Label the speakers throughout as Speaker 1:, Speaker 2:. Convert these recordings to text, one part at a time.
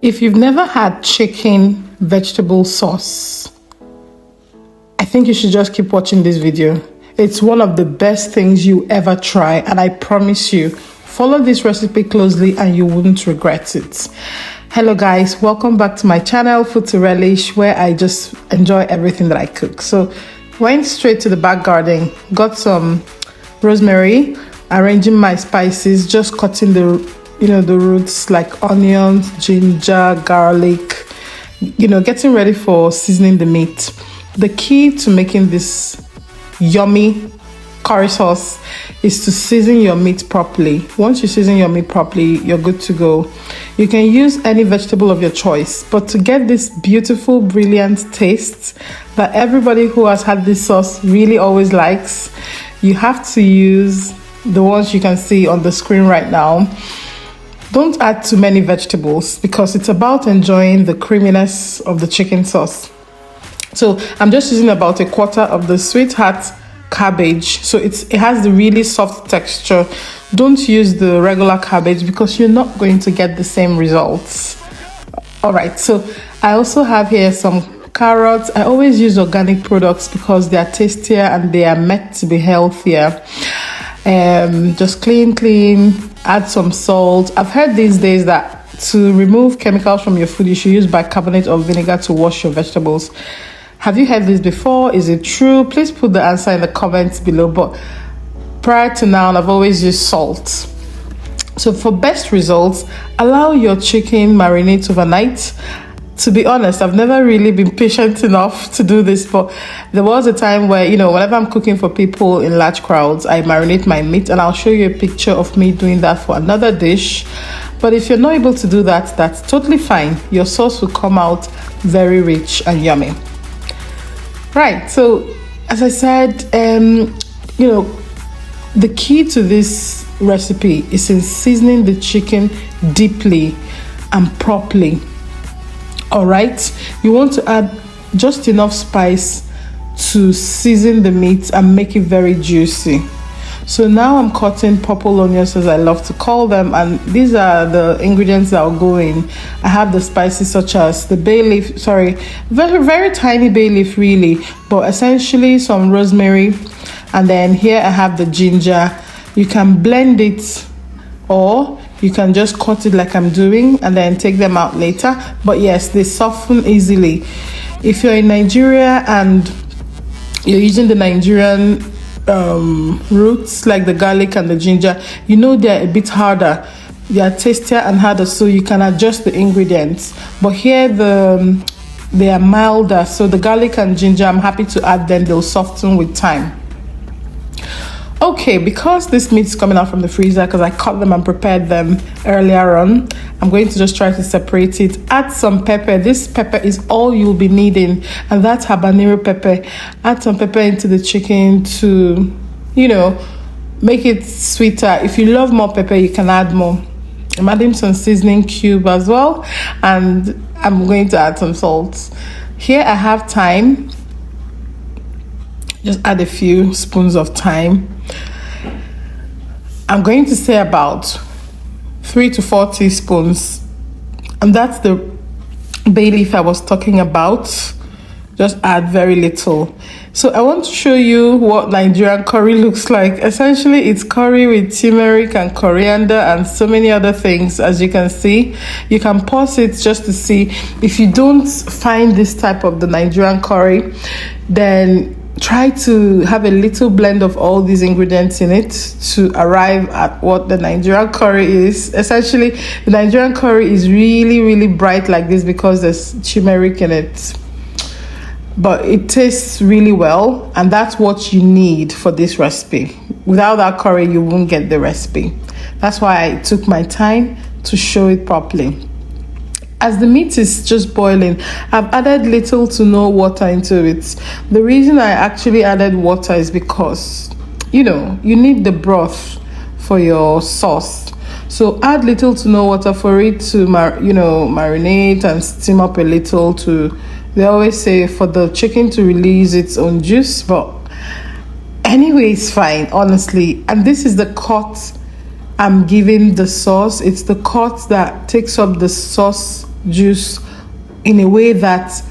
Speaker 1: If you've never had chicken vegetable sauce, I think you should just keep watching this video. It's one of the best things you ever try, and I promise you, follow this recipe closely and you wouldn't regret it. Hello guys, welcome back to my channel, Food to Relish, where I just enjoy everything that I cook. So went straight to the back garden, got some rosemary, arranging my spices, just cutting the roots like onions, ginger, garlic, getting ready for seasoning the meat. The key to making this yummy curry sauce is to season your meat properly. Once you season your meat properly, you're good to go. You can use any vegetable of your choice, but to get this beautiful, brilliant taste that everybody who has had this sauce really always likes, you have to use the ones you can see on the screen right now. Don't add too many vegetables because it's about enjoying the creaminess of the chicken sauce. So I'm just using about a quarter of the sweetheart cabbage, so it has the really soft texture. Don't use the regular cabbage because you're not going to get the same results. All right, so I also have here some carrots. I always use organic products because they are tastier and they are meant to be healthier. Just clean, add some salt. I've heard these days that to remove chemicals from your food, you should use bicarbonate of vinegar to wash your vegetables. Have you heard this before? Is it true? Please put the answer in the comments below. But prior to now, I've always used salt. So for best results, allow your chicken marinate overnight. To be honest, I've never really been patient enough to do this, but there was a time where, whenever I'm cooking for people in large crowds, I marinate my meat, and I'll show you a picture of me doing that for another dish. But if you're not able to do that, that's totally fine. Your sauce will come out very rich and yummy. Right, so as I said, the key to this recipe is in seasoning the chicken deeply and properly. All right, you want to add just enough spice to season the meat and make it very juicy. So now I'm cutting purple onions, as I love to call them, and these are the ingredients that will go in. I have the spices such as the bay leaf, very tiny bay leaf really, but essentially some rosemary, and then here I have the ginger. You can blend it or you can just cut it like I'm doing and then take them out later. But yes, they soften easily. If you're in Nigeria and you're using the Nigerian roots like the garlic and the ginger, they're a bit harder. They are tastier and harder, so you can adjust the ingredients. But here they are milder, so the garlic and ginger, I'm happy to add them. They'll soften with time. Okay, because this meat is coming out from the freezer, because I cut them and prepared them earlier on, I'm going to just try to separate it. Add some pepper. This pepper is all you'll be needing, and that's habanero pepper. Add some pepper into the chicken to, make it sweeter. If you love more pepper, you can add more. I'm adding some seasoning cube as well, and I'm going to add some salt. Here I have thyme. Just add a few spoons of thyme. I'm going to say about 3 to 4 teaspoons, and that's the bay leaf I was talking about. Just add very little. So I want to show you what Nigerian curry looks like. Essentially, it's curry with turmeric and coriander and so many other things. As you can see, you can pause it just to see. If you don't find this type of the Nigerian curry, then try to have a little blend of all these ingredients in it to arrive at what the Nigerian curry is. Essentially, the Nigerian curry is really, really bright like this because there's turmeric in it. But it tastes really well, and that's what you need for this recipe. Without that curry, you won't get the recipe. That's why I took my time to show it properly. As the meat is just boiling, I've added little to no water into it. The reason I actually added water is because, you need the broth for your sauce. So add little to no water for it to, marinate and steam up a little. They always say for the chicken to release its own juice, but anyway, it's fine, honestly. And this is the cut I'm giving the sauce. It's the cut that takes up the sauce juice in a way that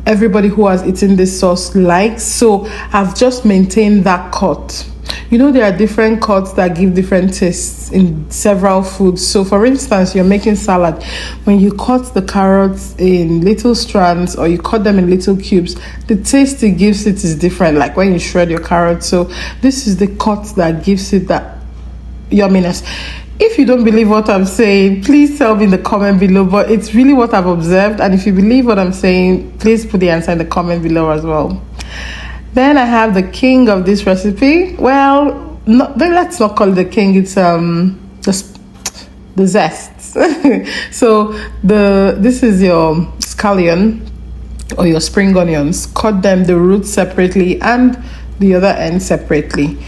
Speaker 1: everybody who has eaten this sauce likes. So I've just maintained that cut. You know, there are different cuts that give different tastes in several foods. So for instance, you're making salad. When you cut the carrots in little strands or you cut them in little cubes, the taste it gives it is different, like when you shred your carrots. So this is the cut that gives it that yumminess. If you don't believe what I'm saying, please tell me in the comment below, but it's really what I've observed. And if you believe what I'm saying, please put the answer in the comment below as well. Then I have the king of this recipe. Well, let's not call it the king, it's the zest. So this is your scallion or your spring onions. Cut them, the roots separately and the other end separately.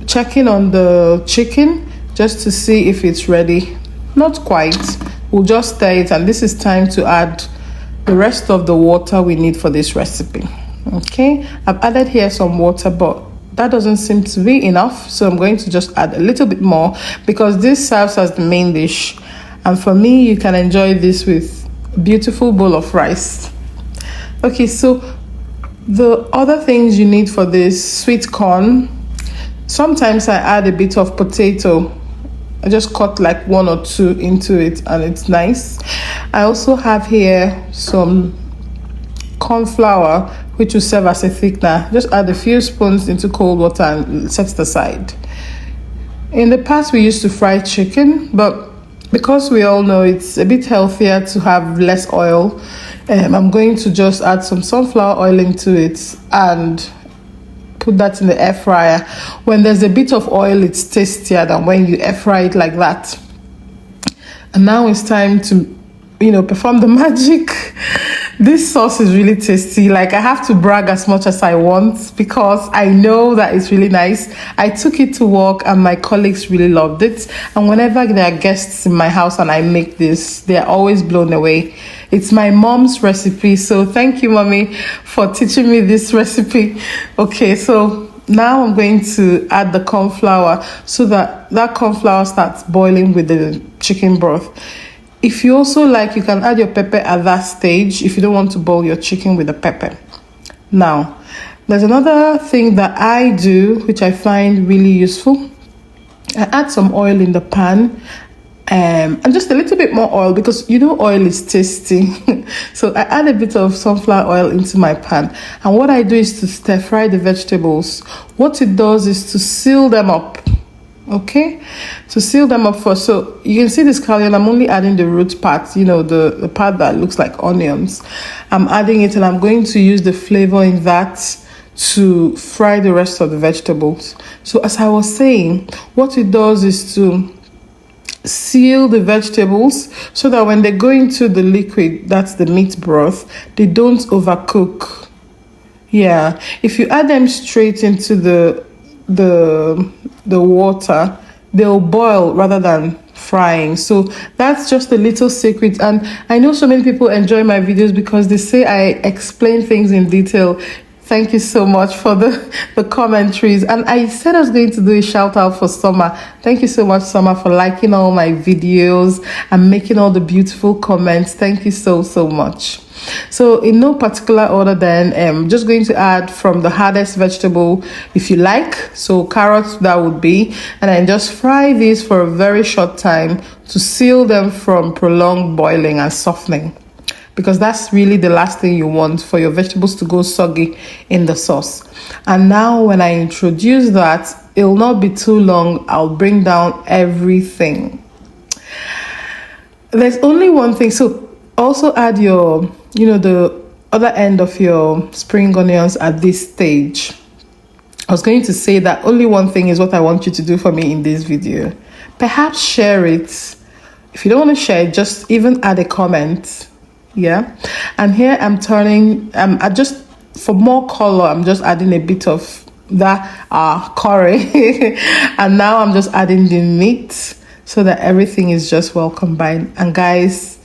Speaker 1: Checking on the chicken just to see if it's ready. Not quite. We'll just stir it, and this is time to add the rest of the water we need for this recipe. Okay, I've added here some water, but that doesn't seem to be enough, so I'm going to just add a little bit more because this serves as the main dish, and for me you can enjoy this with a beautiful bowl of rice. Okay, so the other things you need for this: sweet corn. Sometimes I add a bit of potato. I just cut like 1 or 2 into it, and it's nice. I also have here some corn flour, which will serve as a thickener. Just add a few spoons into cold water and set it aside. In the past, we used to fry chicken, but because we all know it's a bit healthier to have less oil, I'm going to just add some sunflower oil into it and put that in the air fryer. When there's a bit of oil, it's tastier than when you air fry it like that. And now it's time to, perform the magic. This sauce is really tasty. Like, I have to brag as much as I want because I know that it's really nice. I took it to work and my colleagues really loved it. And whenever there are guests in my house and I make this, they're always blown away. It's my mom's recipe, so thank you, mommy, for teaching me this recipe. Okay, so now I'm going to add the corn flour so that corn flour starts boiling with the chicken broth. If you also like, you can add your pepper at that stage if you don't want to boil your chicken with the pepper. Now, there's another thing that I do, which I find really useful. I add some oil in the pan. And just a little bit more oil because oil is tasty. So I add a bit of sunflower oil into my pan, and what I do is to stir fry the vegetables. What it does is to seal them up. Okay, to seal them up first. So you can see this scallion, I'm only adding the root part, the part that looks like onions. I'm adding it, and I'm going to use the flavor in that to fry the rest of the vegetables. So as I was saying, what it does is to seal the vegetables so that when they go into the liquid, that's the meat broth, they don't overcook. Yeah, if you add them straight into the water, they'll boil rather than frying. So that's just a little secret, and I know so many people enjoy my videos because they say I explain things in detail. Thank you so much for the commentaries. And I said I was going to do a shout out for Summer. Thank you so much, Summer, for liking all my videos and making all the beautiful comments. Thank you so much. So in no particular order then, I'm just going to add from the hardest vegetable if you like. So carrots, that would be. And then just fry these for a very short time to seal them from prolonged boiling and softening, because that's really the last thing you want, for your vegetables to go soggy in the sauce. And now when I introduce that, it'll not be too long. I'll bring down everything. There's only one thing. So also add your, the other end of your spring onions at this stage. I was going to say that only one thing is what I want you to do for me in this video. Perhaps share it. If you don't want to share it, just even add a comment. Yeah, and here I'm turning, I just, for more color, I'm just adding a bit of that curry. And now I'm just adding the meat so that everything is just well combined. And guys,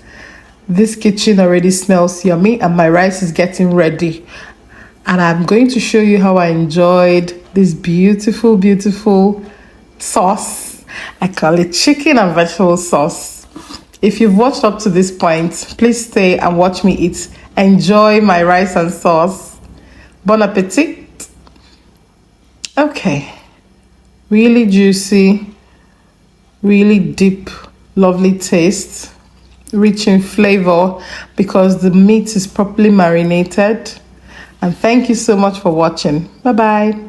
Speaker 1: this kitchen already smells yummy and my rice is getting ready. And I'm going to show you how I enjoyed this beautiful sauce. I call it chicken and vegetable sauce. If you've watched up to this point, please stay and watch me eat. Enjoy my rice and sauce. Bon appetit. Okay. Really juicy, really deep, lovely taste, rich in flavor because the meat is properly marinated. And thank you so much for watching. Bye bye.